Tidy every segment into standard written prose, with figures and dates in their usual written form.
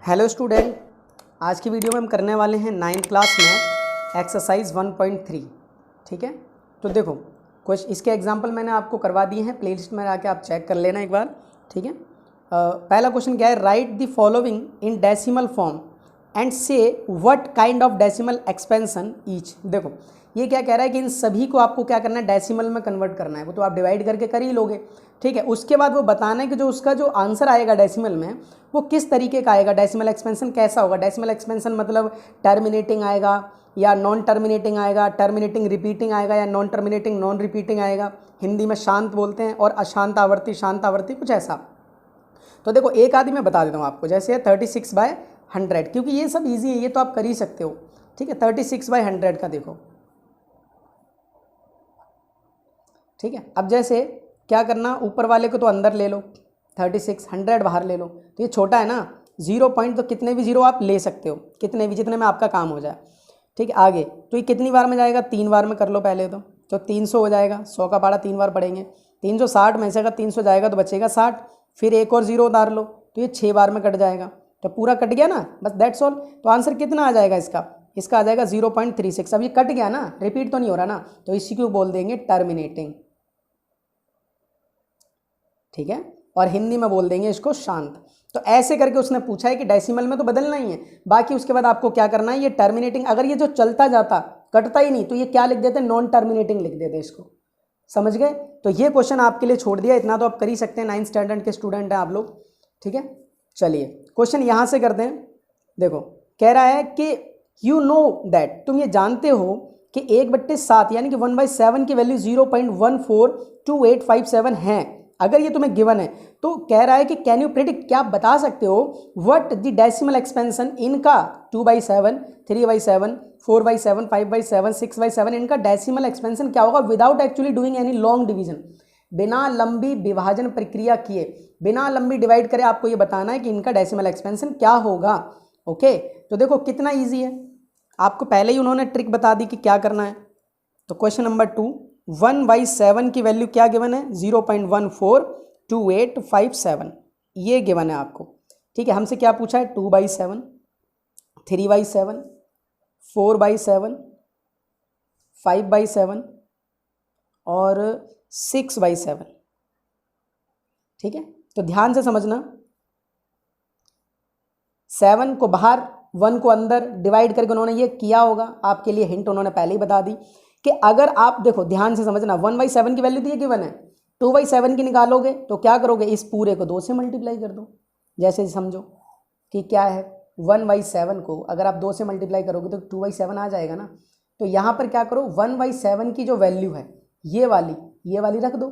Hello student, आज की video में हम करने वाले हैं 9th क्लास में एक्सरसाइज 1.3। ठीक है, तो देखो कुछ इसके एग्जांपल मैंने आपको करवा दिए हैं, प्लेलिस्ट में आके आप चेक कर लेना एक बार। ठीक है, पहला क्वेश्चन क्या है, write the following in decimal form and say what kind of decimal expansion each. देखो ये क्या कह रहा है कि इन सभी को आपको क्या करना है, डेसिमल में कन्वर्ट करना है। वो तो आप डिवाइड करके कर ही लोगे। ठीक है, उसके बाद वो बताना है कि जो उसका जो आंसर आएगा डेसिमल में वो किस तरीके का आएगा, डेसिमल एक्सपेंशन कैसा होगा। डेसिमल एक्सपेंशन मतलब टर्मिनेटिंग आएगा या नॉन टर्मिनेटिंग आएगा, टर्मिनेटिंग रिपीटिंग आएगा या नॉन टर्मिनेटिंग नॉन रिपीटिंग आएगा। हिंदी में शांत बोलते हैं और अशांत आवर्ती, शांत आवर्ती, कुछ ऐसा। तो देखो एक आदि मैं बता देता हूँ आपको, जैसे 36/100, क्योंकि ये सब ईजी है, ये तो आप कर ही सकते हो। ठीक है, 36/100 का देखो। ठीक है, अब जैसे क्या करना, ऊपर वाले को तो अंदर ले लो, 36, 100 बाहर ले लो। तो ये छोटा है ना, 0 पॉइंट, तो कितने भी जीरो आप ले सकते हो, कितने भी, जितने में आपका काम हो जाए। ठीक है, आगे तो ये कितनी बार में जाएगा, 3 बार में कर लो पहले तो 300 हो जाएगा। 100 का पारा 3 बार पढ़ेंगे, 360 में से अगर 300 जाएगा तो बचेगा 60, फिर एक और जीरो उतार लो तो ये 6 बार में कट जाएगा। तो पूरा कट गया ना, बस दैट्स ऑल। तो आंसर कितना आ जाएगा इसका आ जाएगा 0.36। अब ये कट गया ना, रिपीट तो नहीं हो रहा ना, तो इसी को बोल देंगे टर्मिनेटिंग। ठीक है, और हिंदी में बोल देंगे इसको शांत। तो ऐसे करके उसने पूछा है कि डेसिमल में तो बदलना ही है, बाकी उसके बाद आपको क्या करना है, ये टर्मिनेटिंग, अगर ये जो चलता जाता कटता ही नहीं तो ये क्या लिख देते, नॉन टर्मिनेटिंग लिख देते इसको। समझ गए? तो ये क्वेश्चन आपके लिए छोड़ दिया, इतना तो आप कर ही सकते हैं, 9th स्टैंडर्ड के स्टूडेंट हैं आप लोग। ठीक है, चलिए क्वेश्चन यहां से करते हैं। देखो कह रहा है कि यू नो दैट, तुम ये जानते हो कि 1/7 यानी कि 1/7 की वैल्यू 0.142857 है। अगर ये तुम्हें गिवन है तो कह रहा है कि कैन यू प्रेडिक्ट, क्या आप बता सकते हो व्हाट द डेसिमल एक्सपेंशन इनका 2/7, 3/7, 4/7, 5/7, 6/7, इनका डेसिमल एक्सपेंशन क्या होगा without actually doing any long division, बिना लंबी विभाजन प्रक्रिया किए, बिना लंबी डिवाइड करे आपको ये बताना है कि इनका डेसिमल एक्सपेंशन क्या होगा। ओके, तो देखो कितना ईजी है, आपको पहले ही उन्होंने ट्रिक बता दी कि क्या करना है। तो क्वेश्चन नंबर 2, 1/7 की वैल्यू क्या गिवन है, 0.142857, ये गिवन है आपको। ठीक है, हमसे क्या पूछा है, 2/7, 3/7, 4/7, 5/7 और 6/7। ठीक है, तो ध्यान से समझना, 7 को बाहर 1 को अंदर डिवाइड करके उन्होंने ये किया होगा। आपके लिए हिंट उन्होंने पहले ही बता दी कि अगर आप देखो ध्यान से समझना, 1/7 की वैल्यू तो ये गिवन है, 2/7 की निकालोगे तो क्या करोगे, इस पूरे को 2 से मल्टीप्लाई कर दो। जैसे समझो कि क्या है, 1/7 को अगर आप 2 से मल्टीप्लाई करोगे तो 2/7 आ जाएगा ना। तो यहाँ पर क्या करो, 1/7 की जो वैल्यू है ये वाली रख दो,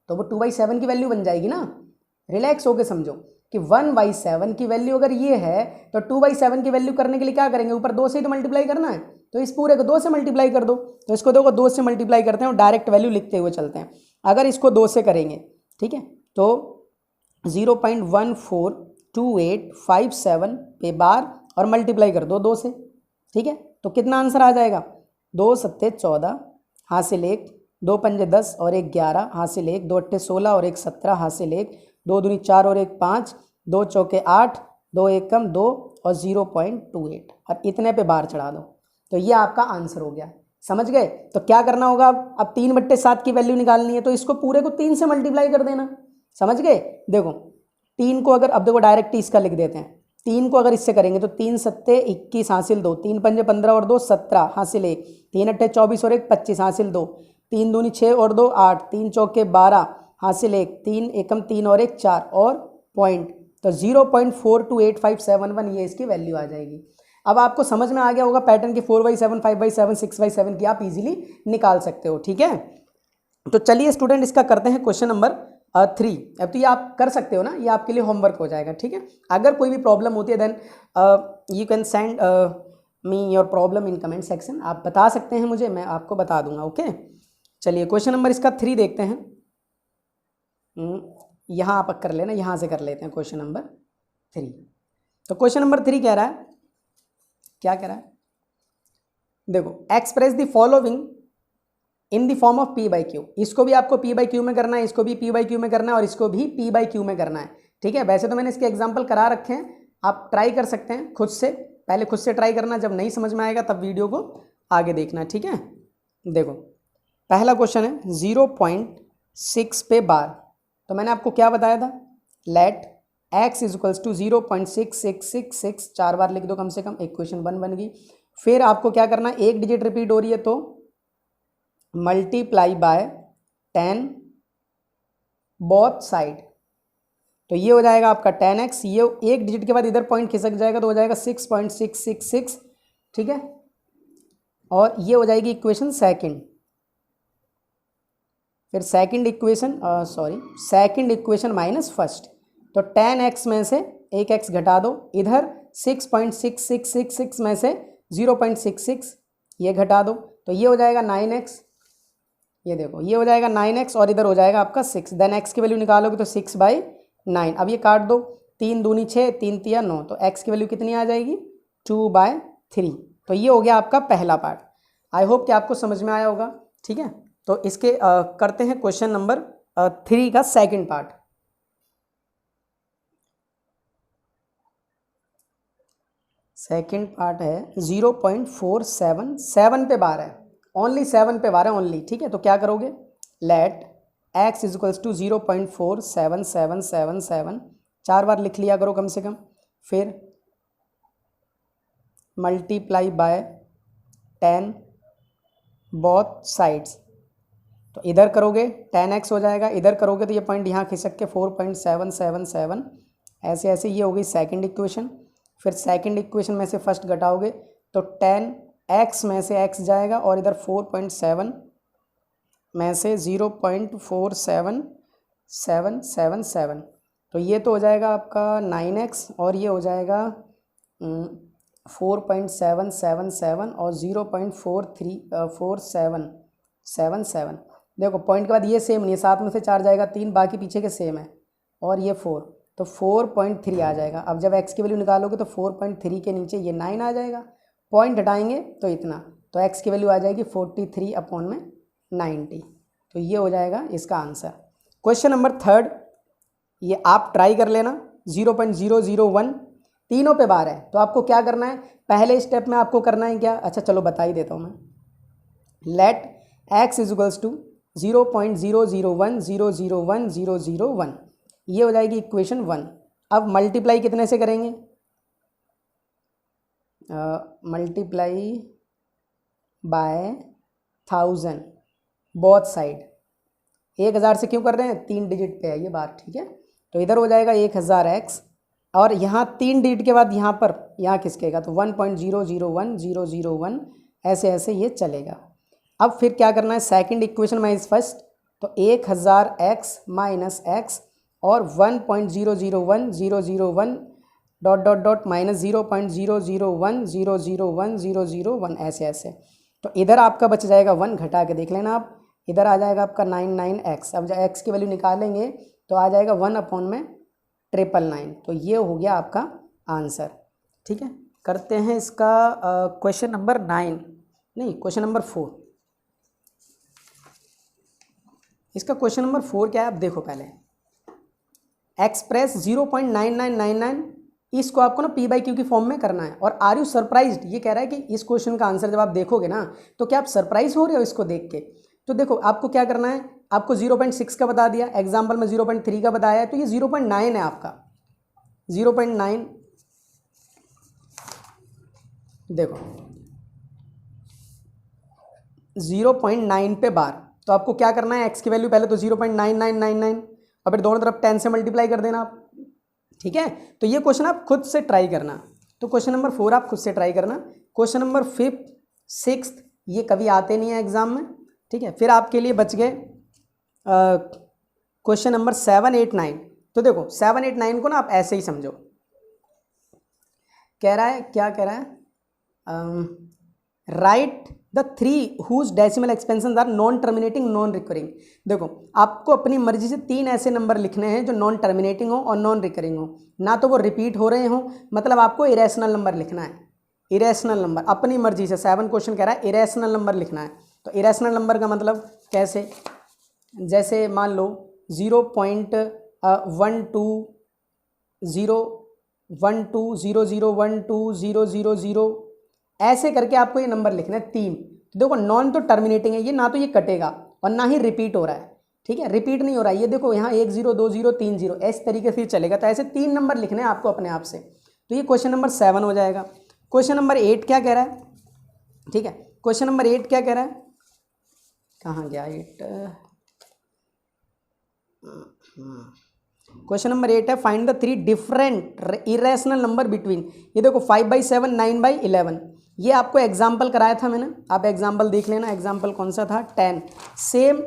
तो वो 2/7 की वैल्यू बन जाएगी ना। रिलैक्स होके समझो कि 1/7 की वैल्यू अगर ये है तो 2/7 की वैल्यू करने के लिए क्या करेंगे, ऊपर 2 से ही तो मल्टीप्लाई करना है, तो इस पूरे को 2 से मल्टीप्लाई कर दो। तो इसको देखो 2 से मल्टीप्लाई करते हैं और डायरेक्ट वैल्यू लिखते हुए चलते हैं। अगर इसको 2 से करेंगे, ठीक है, तो 0.142857 पे बार और मल्टीप्लाई कर दो 2 से। ठीक है, तो कितना आंसर आ जाएगा, 2 सत्ते 14, हासिल 1, 2 पंजे 10 और 1 11, हासिल 1, 2 अट्ठे 16 और 1 17, हासिल 1, 2 दूनी 4 और 1 5, 2 चौके 8, 2 1 कम 2 और 0.28, और इतने पे बार चढ़ा दो। तो ये आपका आंसर हो गया। समझ गए? तो क्या करना होगा, अब 3/7 की वैल्यू निकालनी है तो इसको पूरे को 3 से मल्टीप्लाई कर देना। समझ गए? देखो 3 को अगर, अब देखो डायरेक्ट इसका लिख देते हैं, 3 को अगर इससे करेंगे तो 3 सत्ते 21, हासिल 2, 3 पंजे 15 और 2 17, हासिल 1, 3 अट्ठे 24 और 1 25, हासिल 2, 3 दूनी 6 और 2 8, 3 चौके 12, हासिल 1, 3 एकम 3 और 1 4 और पॉइंट, तो 0.428571 ये इसकी वैल्यू आ जाएगी। अब आपको समझ में आ गया होगा पैटर्न की, 4/7, 5/7, 6/7 की आप इजीली निकाल सकते हो। ठीक है, तो चलिए स्टूडेंट इसका करते हैं क्वेश्चन नंबर 3। अब तो ये आप कर सकते हो ना, ये आपके लिए होमवर्क हो जाएगा। ठीक है, अगर कोई भी प्रॉब्लम होती है then you can send me your problem in comment section, आप बता सकते हैं मुझे, मैं आपको बता दूंगा। ओके, चलिए क्वेश्चन नंबर इसका 3 देखते हैं। यहाँ आप कर लेना, यहाँ से कर लेते हैं क्वेश्चन नंबर 3। तो क्वेश्चन नंबर 3 कह रहा है, क्या कह रहा है, देखो express the following in the form of P/Q। इसको भी आपको P/Q में करना है, इसको भी P/Q में करना है और इसको भी P/Q में करना है। ठीक है, वैसे तो मैंने इसके एग्जाम्पल करा रखे हैं, आप ट्राई कर सकते हैं खुद से, पहले खुद से ट्राई करना, जब नहीं समझ में आएगा तब वीडियो को आगे देखना, ठीक है। देखो पहला क्वेश्चन है 0.6 पे बार। तो मैंने आपको क्या बताया था, let x is equals to 0.6666, 4 बार लिख दो कम से कम, इक्वेशन 1 बन गई। फिर आपको क्या करना है, एक डिजिट रिपीट हो रही है तो मल्टीप्लाई बाय 10 बोथ साइड, तो ये हो जाएगा आपका 10x, ये एक डिजिट के बाद इधर पॉइंट खिसक जाएगा तो हो जाएगा 6.666, ठीक है। और ये हो जाएगी इक्वेशन सेकंड। फिर सेकंड इक्वेशन माइनस फर्स्ट, तो 10x में से एक x घटा दो, इधर 6.6666 में से 0.66 ये घटा दो, तो ये हो जाएगा 9x, ये देखो ये हो जाएगा 9x, और इधर हो जाएगा आपका 6, देन x की वैल्यू निकालोगे तो 6/9। अब ये काट दो, 3 दूनी 6, 3 तिया 9, तो x की वैल्यू कितनी आ जाएगी, 2/3। तो ये हो गया आपका पहला पार्ट। आई होप कि आपको समझ में आया होगा, ठीक है। तो इसके करते हैं क्वेश्चन नंबर 3 का सेकंड पार्ट। सेकंड पार्ट है 0.47, 7 पे बार है, ओनली 7 पे बार है ओनली, ठीक है। तो क्या करोगे, let x is equals to 0.477777, 4 बार लिख लिया करो कम से कम। फिर मल्टीप्लाई बाय 10 बोथ साइड्स, तो इधर करोगे 10x हो जाएगा, इधर करोगे तो ये पॉइंट यहाँ खिसक के 4.777, ऐसे ऐसे ये हो गई सेकंड इक्वेशन। फिर सेकंड इक्वेशन में से फर्स्ट घटाओगे तो 10x में से x जाएगा, और इधर 4.7 में से 0.47777, तो ये तो हो जाएगा आपका 9x, और ये हो जाएगा 4.777 और 0.4777। देखो पॉइंट के बाद ये सेम नहीं है, 7 में से 4 जाएगा 3, बाकी पीछे के सेम है, और ये 4, तो 4.3 आ जाएगा। अब जब x की वैल्यू निकालोगे तो 4.3 के नीचे ये 9 आ जाएगा, पॉइंट हटाएंगे तो इतना, तो x की वैल्यू आ जाएगी 43/90। तो ये हो जाएगा इसका आंसर। क्वेश्चन नंबर थर्ड, ये आप ट्राई कर लेना, 0.001 तीनों पे बार है। तो आपको क्या करना है, पहले स्टेप में आपको करना है क्या, अच्छा चलो बता ही देता हूँ मैं। Let x is equals to 0.001001001, ये हो जाएगी इक्वेशन 1। अब मल्टीप्लाई कितने से करेंगे, मल्टीप्लाई बाय 1000 बोथ साइड। 1000 से क्यों कर रहे हैं, 3 डिजिट पे है ये बात, ठीक है। तो इधर हो जाएगा 1000x, और यहाँ 3 डिजिट के बाद यहाँ पर यहाँ खिसकेगा तो 1.001001, ऐसे ऐसे ये चलेगा। अब फिर क्या करना है, सेकंड इक्वेशन माइनस फर्स्ट, तो 1000x माइनस x और 1.001001 डॉट डॉट डॉट माइनस 0.001001 ऐसे ऐसे। तो इधर आपका बच जाएगा 1, घटा के देख लेना आप, इधर आ जाएगा आपका 99x। अब जब x की वैल्यू निकालेंगे तो आ जाएगा 1/999। तो ये हो गया आपका आंसर, ठीक है। करते हैं इसका क्वेश्चन नंबर 9, नहीं क्वेश्चन नंबर 4। इसका क्वेश्चन नंबर 4 क्या है, आप देखो पहले, एक्सप्रेस 0.9999, इसको आपको ना p/q की फॉर्म में करना है। और आर यू सरप्राइज्ड, ये कह रहा है कि इस क्वेश्चन का आंसर जब आप देखोगे ना तो क्या आप सरप्राइज हो रहे हो इसको देख के। तो देखो आपको क्या करना है, आपको 0.6 का बता दिया, एग्जाम्पल में 0.3 का बताया है, तो ये 0.9 है आपका, 0.9। देखो 0.9 पे बार, तो आपको क्या करना है, x की वैल्यू पहले तो 0.9999 और फिर दोनों तरफ 10 से मल्टीप्लाई कर देना आप, ठीक है। तो ये क्वेश्चन आप खुद से ट्राई करना। तो क्वेश्चन नंबर 4 आप खुद से ट्राई करना। क्वेश्चन नंबर 5, 6 ये कभी आते नहीं है एग्जाम में, ठीक है। फिर आपके लिए बच गए क्वेश्चन नंबर 7, 8, 9। तो देखो 7, 8, 9 को ना आप ऐसे ही समझो, कह रहा है, क्या कह रहा है, write the 3 whose decimal expansion are non terminating non recurring. देखो आपको अपनी मर्जी से 3 ऐसे नंबर लिखने हैं जो नॉन टर्मिनेटिंग हो और नॉन रिकरिंग हो, ना तो वो रिपीट हो रहे हो, मतलब आपको इरेशनल नंबर लिखना है, इरेशनल नंबर अपनी मर्जी से। 7 क्वेश्चन कह रहा है इरेशनल नंबर लिखना है। तो इरेशनल नंबर का मतलब कैसे, जैसे मान लो 0.1201 1 2 0 0 1 2 0 0 0 ऐसे करके आपको ये नंबर लिखना है 3। तो देखो नॉन तो टर्मिनेटिंग है ये, ना तो ये कटेगा और ना ही रिपीट हो रहा है, ठीक है, रिपीट नहीं हो रहा है। ये देखो यहाँ 1 0 2 0 3 0 इस तरीके से चलेगा। तो ऐसे 3 नंबर लिखने हैं आपको अपने आप से। तो ये क्वेश्चन नंबर 7 हो जाएगा। क्वेश्चन नंबर 8 क्या कह रहा है, ठीक है, क्वेश्चन नंबर 8 क्या कह रहा है, कहाँ गया 8, क्वेश्चन नंबर 8 है find the 3 different irrational number between, ये देखो 5/7 9/11, ये आपको एग्जाम्पल कराया था मैंने, आप एग्जाम्पल देख लेना। एग्जाम्पल कौन सा था, 10, सेम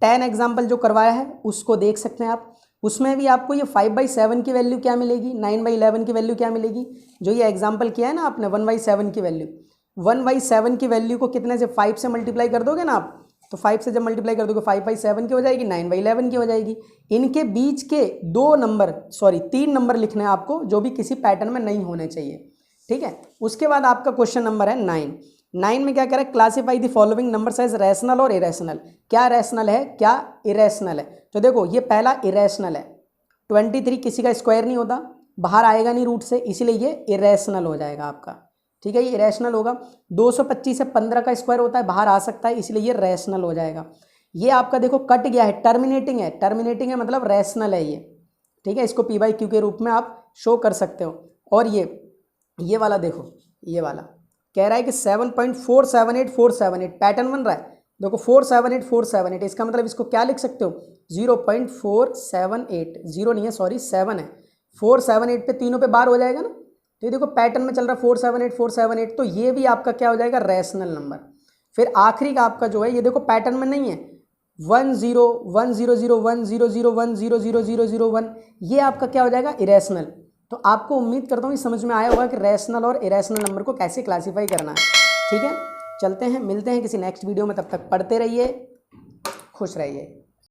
10 एग्जाम्पल जो करवाया है उसको देख सकते हैं आप। उसमें भी आपको ये 5/7 की वैल्यू क्या मिलेगी, 9/11 की वैल्यू क्या मिलेगी, जो ये एग्जाम्पल किया है ना आपने 1/7 की वैल्यू, 1/7 की वैल्यू को कितने से 5 से मल्टीप्लाई कर दोगे ना आप, तो 5 से जब मल्टीप्लाई कर दोगे 5/7 की हो जाएगी, 9/11 की हो जाएगी। इनके बीच के 3 नंबर लिखने हैं आपको जो भी किसी पैटर्न में नहीं होने चाहिए, ठीक है। उसके बाद आपका क्वेश्चन नंबर है 9 में क्या कह रहा है, classify the following number as rational और इरेशनल, क्या रैशनल है क्या इरेशनल है। तो देखो ये पहला इरेशनल है, 23 किसी का स्क्वायर नहीं होता, बाहर आएगा नहीं रूट से, इसीलिए ये इरेशनल हो जाएगा आपका, ठीक है, ये इरेशनल होगा। 225 से 15 का स्क्वायर होता है, बाहर आ सकता है, इसलिए ये रैशनल हो जाएगा। ये आपका देखो कट गया है, टर्मिनेटिंग है, टर्मिनेटिंग है मतलब रैशनल है ये, ठीक है, इसको P/Q के रूप में आप शो कर सकते हो। और ये वाला देखो, ये वाला कह रहा है कि 7.478478 पैटर्न बन रहा है, देखो 478 इसका मतलब इसको क्या लिख सकते हो 0.478, 0 नहीं है सॉरी 7 है, 478 पे तीनों पे बार हो जाएगा ना, तो ये देखो पैटर्न में चल रहा है 478, तो ये भी आपका क्या हो जाएगा रैशनल नंबर। फिर आखिरी का आपका जो है ये देखो पैटर्न में नहीं है 1 0 1 0 0 1 0 0 1 0 0 0 0 1, ये आपका क्या हो जाएगा इरेशनल। तो आपको उम्मीद करता हूँ ये समझ में आया होगा कि रैशनल और इरेशनल नंबर को कैसे क्लासीफाई करना है, ठीक है। चलते हैं, मिलते हैं किसी नेक्स्ट वीडियो में, तब तक पढ़ते रहिए, खुश रहिए।